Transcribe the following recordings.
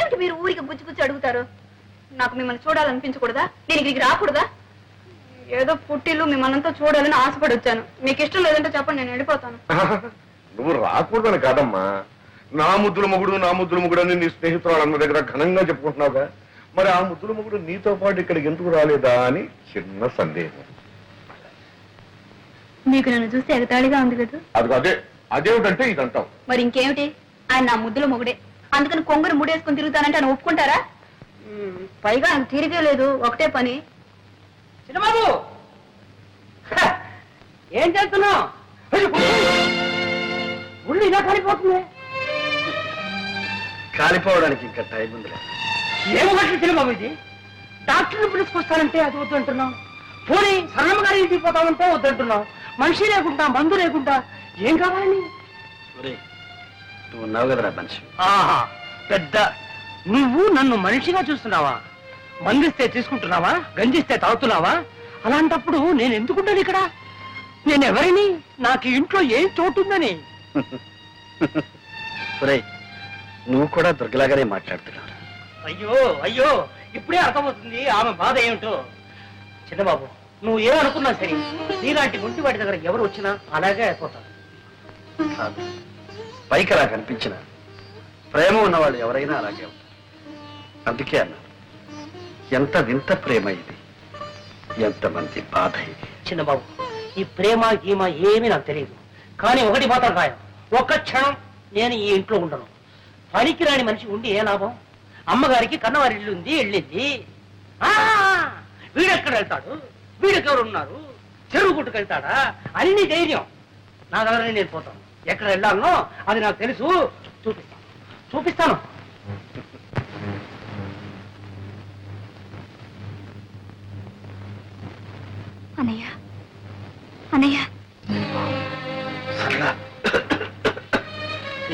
ఏమిటి మీరు ఊరికి గుచ్చి గుచ్చి అడుగుతారు? నాకు మిమ్మల్ని చూడాలనిపించకూడదా? నేను ఇక్కడికి రాకూడదా? ఏదో పుట్టిల్లు మిమ్మల్ని చూడాలని ఆశపడి వచ్చాను. మీకు ఇష్టం లేదంటే చెప్పండి, నేను వెళ్ళిపోతాను. నువ్వు రాకూడదని కాదమ్మా, నా ముద్దుల మొగుడు అని నీ స్నేహితురాలు అన్న దగ్గర ఘనంగా చెప్పుకుంటున్నావుగా, మరి ఆ ముద్దుల మొగుడు నీతో పాటు ఇక్కడికి ఎందుకు రాలేదా అని చిన్న సందేహం. మీకు నన్ను చూస్తే ఎగతాళిగా ఉంది కదా? అదేమిటంటే ఇదంటావు. మరి ఇంకేమిటి? ఆయన నా ముద్దుల మొగుడే, అందుకని కొంగురు ముడేసుకుని తిరుగుతానంటే ఆయన ఒప్పుకుంటారా? పైగా ఆయన తీరిగే లేదు, ఒకటే పని. చిన్నబాబు ఏం చేస్తున్నావు? ఉళ్ళు ఇలా కాలిపోతుంది. కాలిపోవడానికి ఇంకా టైం ఉంది. ఏమన్నట్లు చిన్నబాబు ఇది? డాక్టర్ని పిలుచుకొస్తానంటే అది వద్దంటున్నావు. పోనీ సన్నమ్మ గారి ఇంటికి పోతామంటే వద్దంటున్నావు. మనిషి లేకుండా మందు లేకుండా ఏం కావాలని? నువ్వు ఉన్నావు కదరా మనిషి. ఆహా, పెద్ద నువ్వు నన్ను మనిషిగా చూస్తున్నావా? మందిస్తే తీసుకుంటున్నావా? గంజిస్తే తాగుతున్నావా? అలాంటప్పుడు నేను ఎందుకుంటాను ఇక్కడ? నేను ఎవరిని? నాకు ఇంట్లో ఏం చోటుందని? నువ్వు కూడా దుర్గలాగానే మాట్లాడుతున్నావు. అయ్యో అయ్యో, ఇప్పుడే అర్థమవుతుంది ఆమె బాధ ఏమిటో. చిన్నబాబు, నువ్వు ఏమనుకున్నా సరే, నీలాంటి గుంటి వాటి దగ్గర ఎవరు వచ్చినా అలాగే అయిపోతారు. పైకి అలా కనిపించిన ప్రేమ ఉన్నవాళ్ళు ఎవరైనా అలాగే ఉంటారు. అందుకే అన్నారు, ఎంత వింత ప్రేమ ఇది, ఎంతమంది బాధ ఇది. చిన్నబాబు, ఈ ప్రేమ గీమ ఏమీ నాకు తెలియదు. కానీ ఒకటి మాత్రం ఖాయం, ఒక్క క్షణం నేను ఈ ఇంట్లో ఉండను. పనికి రాని మనిషి ఉండి ఏ లాభం? అమ్మగారికి కన్నవారి ఇల్లు ఉంది, వెళ్ళింది. వీడెక్కడ వెళ్తాడు? వీడెవరు ఉన్నారు? చెరువు గుట్టుకెళ్తాడా? అన్ని ధైర్యం నా దగ్గర. నేను పోతాను, ఎక్కడ వెళ్ళాలనో అది నాకు తెలుసు. చూపిస్తాను. అన్నయ్య, అన్నయ్య.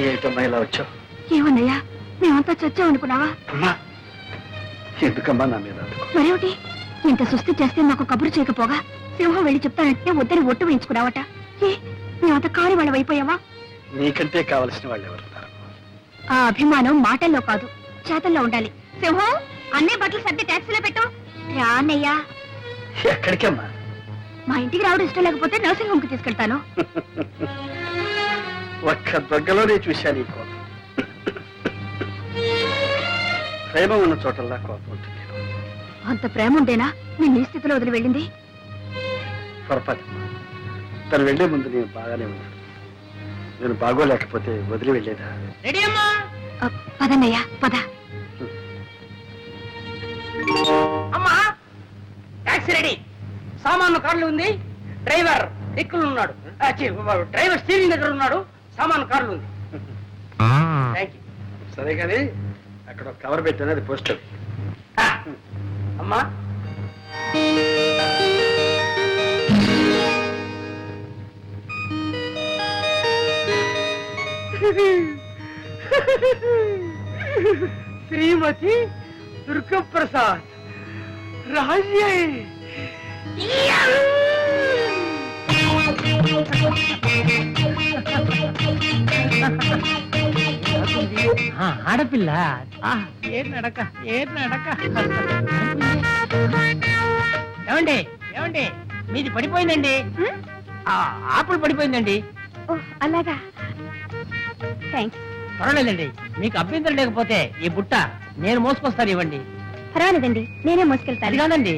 ఏమిటమ్మా ఇలా వచ్చావు? ఏమన్నయ్యా, మేమంతా చచ్చాం అనుకున్నావా? అమ్మా, ఎందుకమ్మా నా మీద? మరేమిటి, ఇంత సుస్థి చేస్తే నాకు కబురు చేయకపోగా సింహం వెళ్ళి చెప్తానంటే వద్దని ఒట్టు వేయించుకున్నావట. మేమంత కాని వాళ్ళం అయిపోయావా? నీకంటే కావలసిన వాళ్ళు ఎవరున్నారు? ఆ అభిమానం మాటల్లో కాదు, చేతల్లో ఉండాలి. సింహం, అన్నీ బట్టలు సర్ది ట్యాక్సీలో పెట్టు. రా అన్నయ్యా. ఎక్కడికమ్మా? మా ఇంటికి రావడం ఇష్టం లేకపోతే నర్సింగ్ హోమ్ కి తీసుకెళ్తాను. ఒక్క దగ్గరలోనే చూశాను ఈ కోపం. ప్రేమ ఉన్న చోటల్లా కోపం ఉంటుంది. అంత ప్రేమ ఉంటేనా నేను ఈ స్థితిలో వదిలి వెళ్ళింది? పొరపాటు. తను వెళ్లే ముందు నేను బాగానే ఉన్నాను. నేను బాగోలేకపోతే వదిలి వెళ్ళేదా? పదన్నయ్యా, పద. అమ్మా, టాక్సీ రెడీ, సామాను కార్లు ఉంది, డ్రైవర్ దిక్కులు ఉన్నాడు, డ్రైవర్ స్టీరింగ్ దగ్గర ఉన్నాడు, సామాను కార్లు ఉంది. సరే కానీ అక్కడ కవర్ పెట్టాను, అది పోస్టర్. అమ్మా, శ్రీమతి దుర్గప్రసాద్ రాజ్యే. ఆడపిల్ల ఏ నడక, ఏ నడక. ఏమండి, ఏమండి, మీది పడిపోయిందండి. ఆపులు పడిపోయిందండి. అలాగా, థ్యాంక్స్. పర్వాలేదండి, మీకు అభ్యంతరం లేకపోతే ఈ బుట్ట నేను మోసుకొస్తాను, ఇవ్వండి. పర్వాలేదండి, నేనే మోసుకెళ్తాను. అది కాదండి,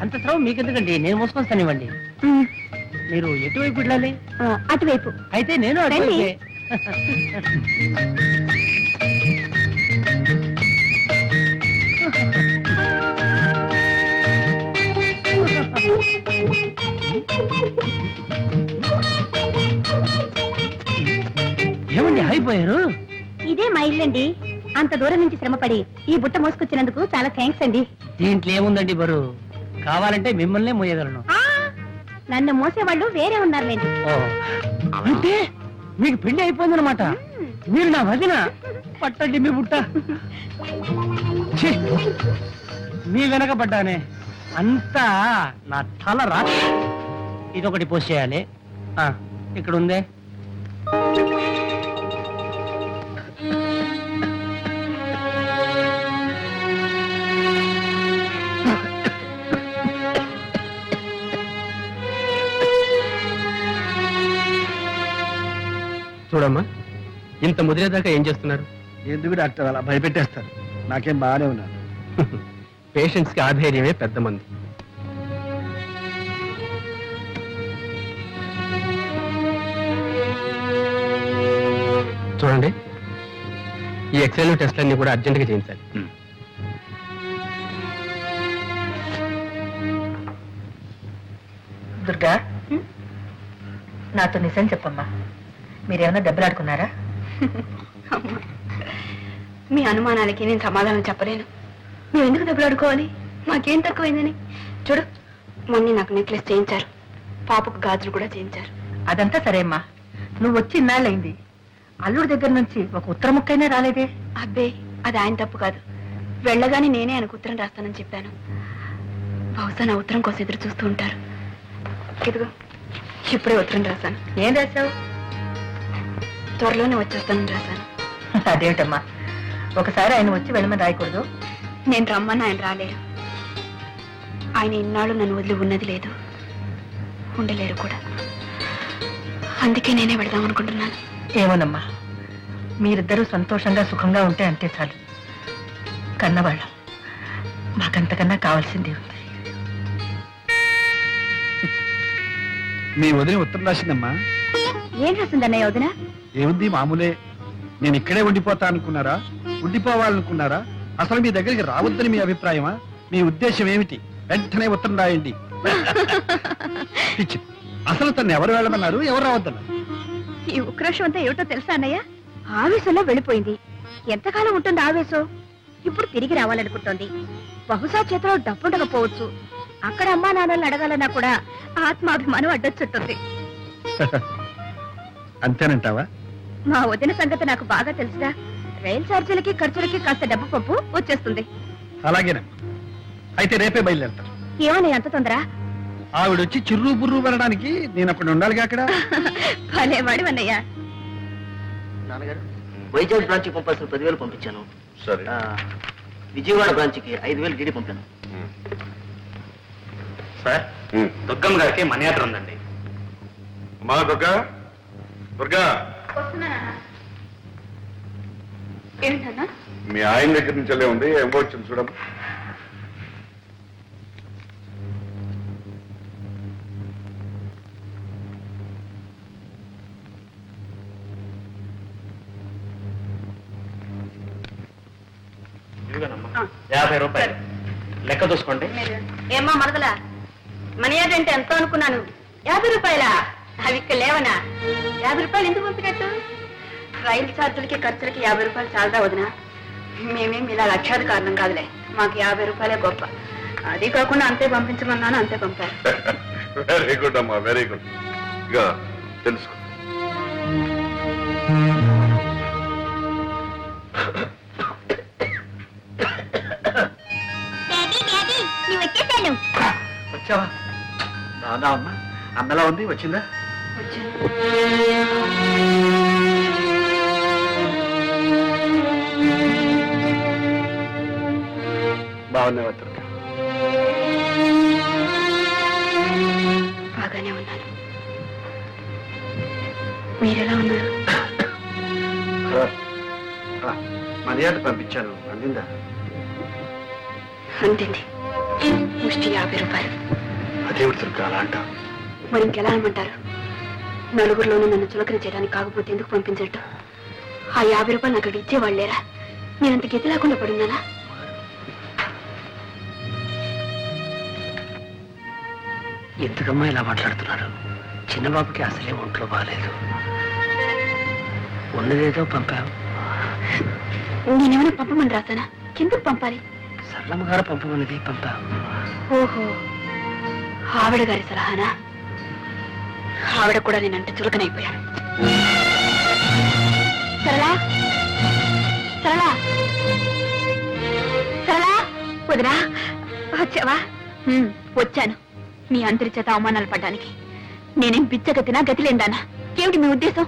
అంత శ్రమ మీకు ఎందుకండి, నేను మోసుకొస్తాను, ఇవ్వండి. మీరు ఎటువైపు వెళ్ళాలి? అటువైపు. అయితే నేను అటువైపే. ఏమండి అయిపోయారు? ఇదే మా ఇల్లండి. అంత దూరం నుంచి శ్రమపడి ఈ బుట్ట మోసుకొచ్చినందుకు చాలా థ్యాంక్స్ అండి. దీంట్లో ఏముందండి బరు, కావాలంటే మిమ్మల్నే మోయగలను. నన్ను మోసేవాళ్ళు వేరే ఉన్నారులేండి. అంటే మీకు పెళ్లి అయిపోయిందనమాట. మీరు నా వదిన. పట్టండి మీ బుట్ట. మీ వెనకబడ్డానే, అంతా నా తల రా. ఇదొకటి పోసేయాలి. ఇక్కడ ఉందే. ఇంత ముదిరేదాకా ఏం చేస్తున్నారు? ఎందుకు డాక్టర్ అలా భయపెట్టేస్తారు? నాకేం బాగానే ఉన్నాను. పేషెంట్స్ కి ఆధైర్యమే పెద్ద మందు. చూడండి, ఈ ఎక్స్రేలు టెస్ట్లన్నీ కూడా అర్జెంటుగా చేయించాలి. దుర్గా, నాతో నిజం చెప్పమ్మా, మీరేమన్నా దెబ్బలాడుకున్నారా? అమ్మా, మీ అనుమానాలకి నేను సమాధానం చెప్పలేను. మేము ఎందుకు దెబ్బలాడుకోవాలి? మాకేం తక్కువైందని. చూడు, మొన్న నాకు నెక్లెస్ చేయించారు, పాపకు గాజులు కూడా చేయించారు. అదంతా సరే అమ్మా, నువ్వు వచ్చి ఇన్నాళ్ళైంది, అల్లుడి దగ్గర నుంచి ఒక ఉత్తర ముక్కైనా రాలేదే? అబ్బే, అది ఆయన తప్పు కాదు. వెళ్ళగానే నేనే ఆయనకు ఉత్తరం రాస్తానని చెప్పాను. బహుశా నా ఉత్తరం కోసం ఎదురు చూస్తూ ఉంటారు. ఇదిగో, ఇప్పుడే ఉత్తరం రాశాను. ఏం రాశావు? త్వరలోనే వచ్చేస్తానని రాశాను. అదేమిటమ్మా, ఒకసారి ఆయన వచ్చి వెళ్ళమని రాయకూడదు? నేను రమ్మని ఆయన రాలేరు. ఆయన ఇన్నాళ్ళు నన్ను వదిలి ఉన్నది లేదు, ఉండలేరు కూడా. అందుకే నేనే వెళదాం అనుకుంటున్నాను. ఏమోనమ్మా, మీరిద్దరూ సంతోషంగా సుఖంగా ఉంటే అంతే చాలు. కన్నవాళ్ళం, మాకంతకన్నా కావాల్సిందే ఉంది. మీ వదిన ఉత్తరం రాసిందమ్మా. ఏం రాసిందన్నయ్య వదిన? ఏముంది, మామూలే. నేను ఇక్కడే ఉండిపోతా అనుకున్నారా, ఉండిపోవాలనుకున్నారా, అసలు మీ దగ్గరికి రావద్దని మీ అభిప్రాయమా? మీ ఉద్దేశం ఏమిటి? వెంటనే ఉత్తరం రాయండి. పిచ్చి. అసలు తను ఎవరు వెళ్ళమన్నారు, ఎవరు రావద్దన్నారు? ఈ ఉక్రోషం అంతా ఏమిటో తెలుసా అన్నయ్య? ఆవేశంలో వెళ్ళిపోయింది. ఎంతకాలం ఉంటుంది ఆవేశం? ఇప్పుడు తిరిగి రావాలనుకుంటోంది. బహుశా చేతిలో డబ్బుండకపోవచ్చు. అక్కడ అమ్మా నాన్నల్ని అడగాలన్నా కూడా ఆత్మాభిమానం అడ్డొచ్చుంటుంది. అంతేనంటావా? మా వదిన సంగతి నాకు బాగా తెలుసుగా. రైలు ఛార్జీలకి ఖర్చులకి కాస్త డబ్బు పప్పు వచ్చేస్తుంది. అలాగేనమ్మా, అయితే రేపే బయలుదేరతాను. ఏమని అంత తొందర? ఆవిడొచ్చి చిర్రు బుర్రు వెళ్ళడానికి నేను అక్కడ ఉండాలిగా. అక్కడ భలే వాడి అన్నయ్య. నాన్నగారు, వైజాగ్ బ్రాంచ్కి పంపాల్సిన 10,000 పంపించాను. సరే. విజయవాడ బ్రాంచ్కి 5,000 డీడీ పంపాను. సార్, దుర్గమ్మ గారికి మనీ ఆర్డర్ ఉందండి. మా దుర్గా, దుర్గా, ఏంటన్నా? మీ ఆయన దగ్గర నుంచి వెళ్ళే ఉంది, ఏమో వచ్చింది చూడమ్మా. ఇదిగోనమ్మా, 50 రూపాయలు లెక్క చూసుకోండి. ఏమ్మా మరదలా, మనీ ఆర్డర్ అంటే ఎంతో అనుకున్నాను. 50 రూపాయలా? అవి ఇక్కడ లేవనా? 50 రూపాయలు ఎందుకు పంపినట్టు? రైలు ఛార్జీలకి ఖర్చులకి 50 రూపాయలు చాలదా వదినా? మేమేం ఇలా లక్షాది కారణం కాదులే, మాకు 50 రూపాయలే గొప్ప. అది కాకుండా అంతే పంపించమన్నాను, అంతే పంపారు. వెరీ గుడ్ అమ్మా, వెరీ గుడ్. ఇక తెలుసుకో. వచ్చావా? రాదా అమ్మా? అన్నలా ఉంది, వచ్చిందా? బాగున్నావా దుర్గా? బాగానే ఉన్నాను. మీరెలా ఉన్నారు? మర్యాద పంపించాను, అందిందా? అంతింది. ముష్టి 50 రూపాయలు. అదేమిటి దుర్గా అలా అంటావు? మరి ఇంకెలా అనమంటారు? నలుగురిలోనూ నన్ను చులకన చేయడానికి కాకపోతే ఎందుకు పంపించట్టు? ఆ 50 రూపాయలు నాకు అక్కడ ఇచ్చేవాళ్ళేరా? నేనంత గతి లేకుండా పడున్నానా? ఎందుకమ్మా ఇలా మాట్లాడుతున్నారు? చిన్నబాబుకి అసలే ఒంట్లో బాగాలేదు. ఉన్నదేదో పంపావు. నేనేమైనా పంపమని రాసానా? ఎందుకు పంపాలి? సరళమ్మ గారు పంపమన్నది పంపావు. ఓహో, ఆవిడ గారి సలహానా? ఆవిడ కూడా నేనంటే చులకనైపోయాను. సరళా, సరళా, సరళా, వదినా వచ్చావా? వచ్చాను. మీ అందరి చేత అవమానాలు పడ్డానికి. నేనేం బిచ్చగతినా, గతిలేందానా? ఏమిటి మీ ఉద్దేశం?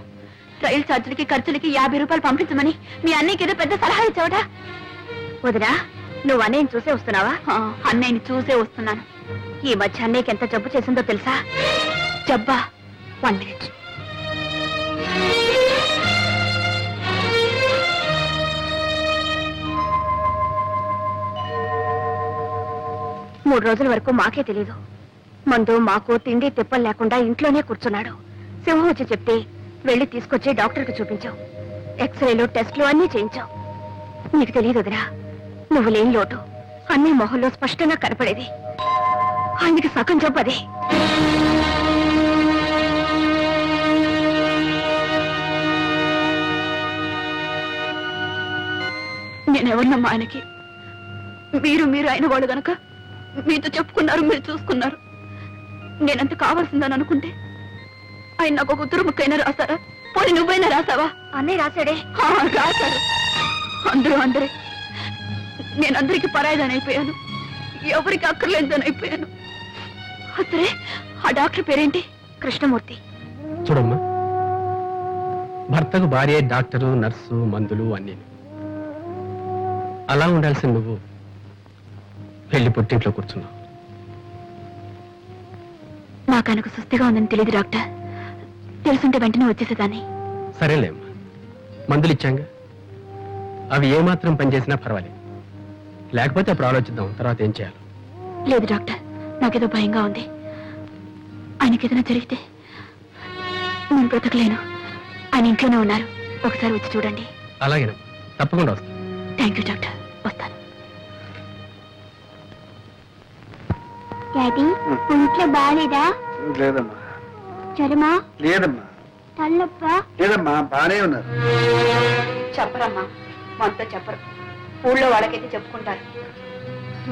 రైలు ఛార్జీలకి ఖర్చులకి 50 రూపాయలు పంపించమని మీ అన్నయ్యకి ఏదో పెద్ద సలహా ఇచ్చావట. వదినా, నువ్వు అన్నయ్యని చూసే వస్తున్నావా? అన్నయ్యని చూసే వస్తున్నాను. ఈ మధ్య అన్నయ్యకి ఎంత జబ్బు చేసిందో తెలుసా? జబ్బా? 1 minute. 3 రోజుల వరకు మాకే తెలీదు. మందు మాకు తిండి తిప్పలు లేకుండా ఇంట్లోనే కూర్చున్నాడు. సింహం వచ్చి చెప్తే వెళ్ళి తీసుకొచ్చి డాక్టర్కి చూపించావు. ఎక్స్రేలు టెస్టులు అన్నీ చేయించావు. నీకు తెలియదు వదినా, నువ్వు లేని లోటు అన్ని మొహంలో స్పష్టంగా కనపడేది. ఆయనకి సగం చెప్పదే. నేనెవరినమ్మా ఆయనకి? మీరు అయిన వాళ్ళు గనక మీతో చెప్పుకున్నారు, మీరు చూసుకున్నారు. నేనంత కావాల్సిందని అనుకుంటే ఆయన నాకు ఒక ఉత్తరం ముక్కైనా రాశారా? పోనీ నువ్వైనా రాసావా? అన్నీ రాశాడే. రాశాడు. అందరే నేను అందరికి పరాయిదని అయిపోయాను, ఎవరికి అక్కర్లేదని అయిపోయాను. అసలే ఆ డాక్టర్ పేరేంటి? కృష్ణమూర్తి. చూడమ్మా, భర్తకు భార్య డాక్టరు, నర్సు, మందులు అన్నీ. అలా ఉండాల్సిన నువ్వు వెళ్ళి పుట్టింట్లో కూర్చున్నావు. నాకు ఆయనకు సుస్థిగా ఉందని తెలియదు డాక్టర్. తెలుసుంటే వెంటనే వచ్చేసేదాన్ని. సరేలేమ్మా, మందులు ఇచ్చాంగా, అవి ఏమాత్రం పనిచేసినా పర్వాలేదు. లేకపోతే అప్పుడు ఆలోచిద్దాం తర్వాత ఏం చేయాలి. లేదు డాక్టర్, నాకేదో భయంగా ఉంది. ఆయనకి ఏదైనా జరిగితే నేను బ్రతకలేను. ఆయన ఇంట్లోనే ఉన్నారు, ఒకసారి వచ్చి చూడండి. అలాగేనమ్మా, తప్పకుండా వస్తాను. థ్యాంక్ యూ డాక్టర్, వస్తాను. డాడీ, ఒంట్లో బాగాలేదా? లేదమ్మా. జ్వరమా? లేదమ్మా. తల్లొప్ప? లేదమ్మా, బానే ఉన్నారు. చెప్పరమ్మా, మనతో చెప్పరు. ఊళ్ళో వాళ్ళకైతే చెప్పుకుంటారు,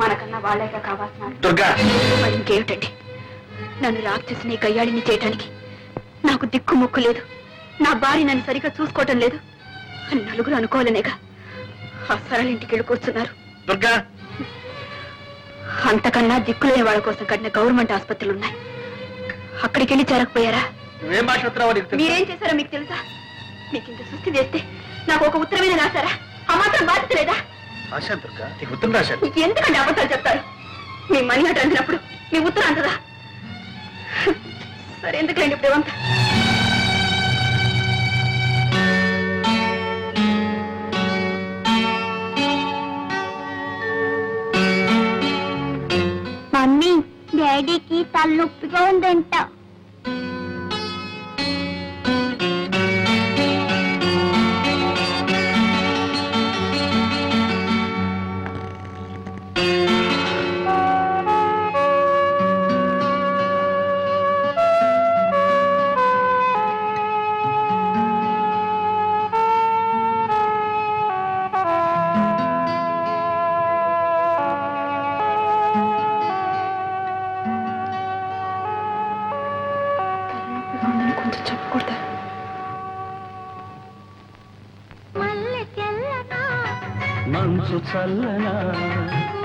మనకన్నా వాళ్ళేగా కావాల్సిన. దుర్గా, మరి ఇంకేమిటండి, నన్ను రాక్షసిని కయ్యాళిని చేయటానికి నాకు దిక్కు మొక్కు లేదు. నా భార్య నన్ను సరిగ్గా చూసుకోవటం లేదు అని నలుగురు అనుకోవాలనేగా ఆ సరళ ఇంటికి వెళ్ళి కూర్చున్నారు. దుర్గా, అంతకన్నా దిక్కులేని వాళ్ళ కోసం కట్టిన గవర్నమెంట్ ఆసుపత్రులు ఉన్నాయి. అక్కడికి వెళ్ళి చేరకపోయారా? నువ్వేం మాట్లాడుతున్నావో నీకు తెలుసా? మీరేం చేశారో మీకు తెలుసా? మీకు ఇంత సుస్థి చేస్తే నాకు ఒక ఉత్తరమైన రాశారా? ఆ మాత్రం బాధ్యత లేదా? రాశాను దుర్గా, నీకు ఉత్తరం రాశాను. ఎందుకంటే అబద్ధాలు చెప్తారు? మీ మనీ అటు అందినప్పుడు మీ ఉత్తరం అంతదా? సరే, ఎందుకులేండి ఇప్పుడు ఇవంతా. మమ్మీ, డాడీకి తలనొప్పిగా ఉందంట. కొంచెం చెప్పకూడదా? మల్లె తెల్లనా, మంచు చల్లనా,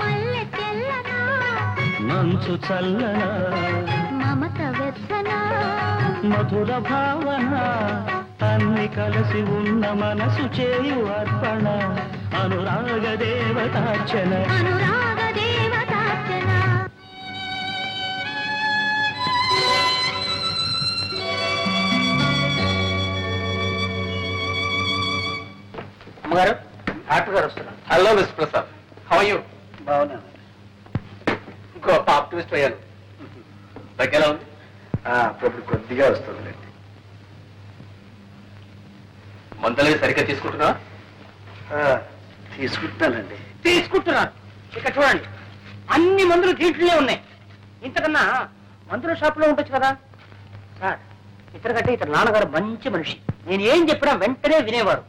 మల్లె తెల్లనా, మంచు చల్లనా, మమత వెచ్చనా, మధుర భావన, అన్ని కలిసి ఉన్న మనసు చేయు అర్పణ, అనురాగ దేవతార్చన. అనురాగ దేవతార్చన. అమ్మగారు, డాక్టర్ గారు వస్తున్నారు. Hello miss Prasad, how are you? బాగున్నాను. గొప్ప ఆప్టిమిస్ట్ అయ్యాను. దగ్గర ఉంది. అప్పుడు కొద్దిగా వస్తుందిలేండి. మందులు సరిగ్గా తీసుకుంటున్నా? తీసుకుంటున్నానండి. తీసుకుంటున్నారు. ఇక్కడ చూడండి, అన్ని మందులు దీంట్లోనే ఉన్నాయి. ఇంతకన్నా మందుల షాప్ లో ఉండొచ్చు కదా సార్. ఇతరకంటే ఇతర నాన్నగారు మంచి మనిషి. నేను ఏం చెప్పినా వెంటనే వినేవారు.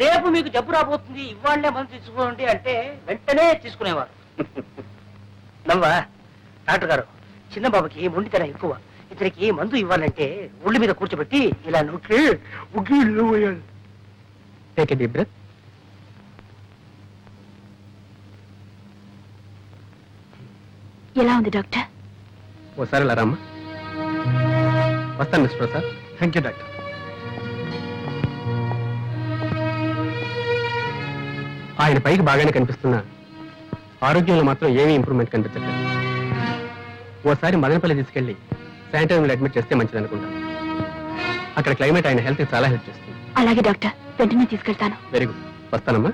రేపు మీకు జబ్బు రాబోతుంది, ఇవాళ్లే మందు తీసుకోండి అంటే వెంటనే తీసుకునేవారు. నవ్వా డాక్టర్ గారు, చిన్న బాబుకి మొండితనం ఎక్కువ. ఇతనికి మందు ఇవ్వాలంటే ఒళ్ళు మీద కూర్చోబెట్టి ఇలా నొక్కి ఉగ్గిళ్ళు. Take a deep breath. ఎలా ఉంది డాక్టర్? ఓసారి ఇలా రామ్మా. వస్తాను miss Prasad. Thank you doctor. ఆయన పైకి బాగానే కనిపిస్తున్నా ఆరోగ్యంలో మాత్రం ఏమీ ఇంప్రూవ్మెంట్ కనిపించట్లేదు. ఓసారి మదనపల్లి తీసుకెళ్లి శానిటోరియంలో అడ్మిట్ చేస్తే మంచిది అనుకుంటాను. అక్కడ క్లైమేట్ ఆయన హెల్త్ చాలా హెల్ప్ చేస్తుంది. అలాగే డాక్టర్, వెంటనే తీసుకెళ్తాను. వెరీ గుడ్, వస్తానమ్మా.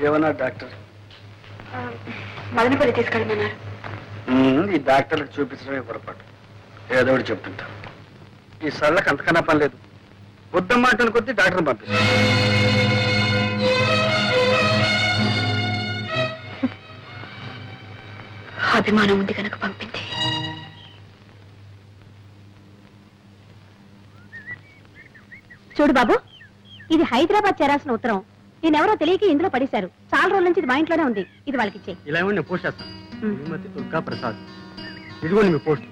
ఏమన్నా డాక్టర్? మదనపల్లి తీసుకెళ్ళమన్నారు. ఈ డాక్టర్లకు చూపించడమే పొరపాటు. ఏదో ఒకటి చెప్తుంటా. ఈ సళ్ళకి అంతకన్నా పని లేదు. వద్దమ్మాటలు కొద్దీ డాక్టర్ని పంపిస్తాను. అభిమానం ఉంది కనుక పంపింది. చూడు బాబు, ఇది హైదరాబాద్ చేరాల్సిన ఉత్తరం. నేనెవరో తెలియక ఇందులో పడేశారు. చాలా రోజుల నుంచి ఇది మా ఇంట్లోనే ఉంది. ఇది వాళ్ళకి ఇచ్చే. ఇలా ఏమన్నా నేను పోస్ట్ చేస్తాను. శ్రీమతి దుర్గా ప్రసాద్. ఇదిగోండి మీ పోస్ట్.